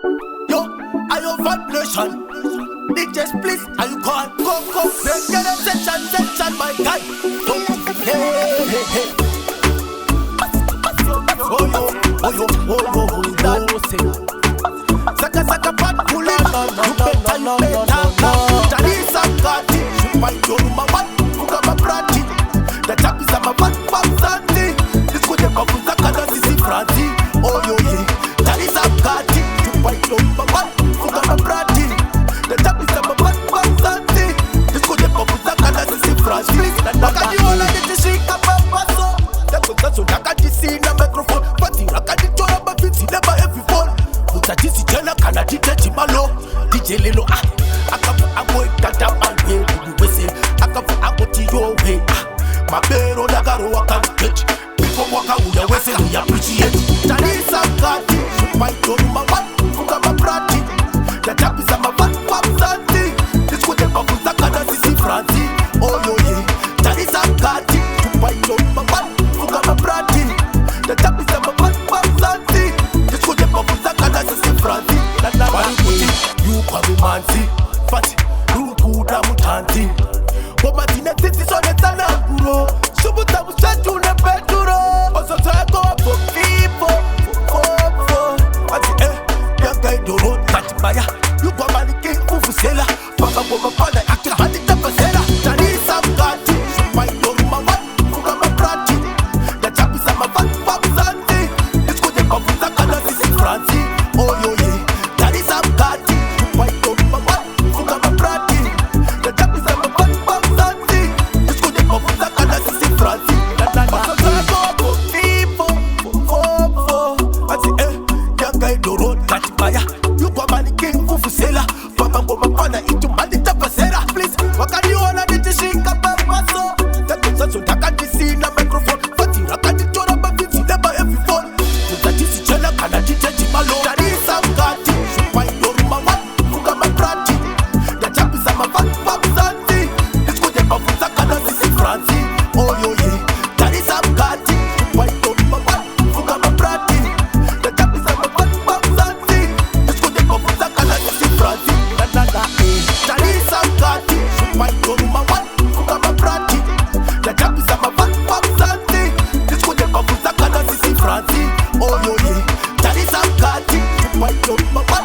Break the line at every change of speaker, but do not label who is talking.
Yo, I your vibration. DJs, please, are you call? Go, get a section, my guy. Hey. Saka pat pulling. You better. Jalisa Kati, you find your mama. Fuga mabrati. The tap is a mabat babzati. This could have been Zakana Sisi Franti. Oh yo ye. Jalisa Kati, you find your mama. Fuga mabrati. The tap is a mabat babzati. This could have been Zakana Sisi Franti. Please, Wakati wala nitishika papaso. That's nakati na microphone. Pati rakati chora bafiti never every phone. Utajisi jana kana titechi malo. DJ Lelo akafu abo tata manwe kuwese akafu abo tiyo we mabero dagaro wakankechi uko waka uya wese uya appreciate Jalisa Kati fight your mama fuka mabrati the tap is a mabat babzati this could have been Zakana Sisi Franti oh yo ye Jalisa Kati fight your mama fuka mabrati the tap is a mabat babzati this could have been Zakana Sisi Franti you come manzi fati rukuda mutanti Bomatine titi sone sana kuro Subuta musatu ne peturo Oso go for people for Fati Yanga idoro Kati baya You go manike ufusela Paka boma pana Akira hadi tapasela Jalisa Kati Supai yoru mama Fuga mabrati Ya chapi sama babzanti Isko de babu Zakana Sisi Franti Oh yo ye Jalisa Kati Supai yoru mama Fuga mabrati Ya chapi sama babzanti Isko de babu Zakana Sisi Franti Oso people Fati Yanga idoro Kati baya You go manike ufusela Paka boma pana Itu mali tapasela Please Wakati wala nitishika papaso Takusa takati sina microphone Fati rakati chora bafiti never every phone Utajisi jana kana titechi malo Jalisa Kati Supai yoru mama Fuga mabrati Ya chapi sama babzanti Isko de babu Zakana Sisi Franti Oh yo ye Jalisa Kati Supai yoru mama Fuga mabrati Ya chapi sama babzanti Isko de babu Zakana Sisi Franti Jalisa Kati Supai yoru mama Fuga mabrati Ya chapi sama babzanti Isko de babu Zakana Sisi Franti Oh yo ye Jalisa Kati Supai yoru mama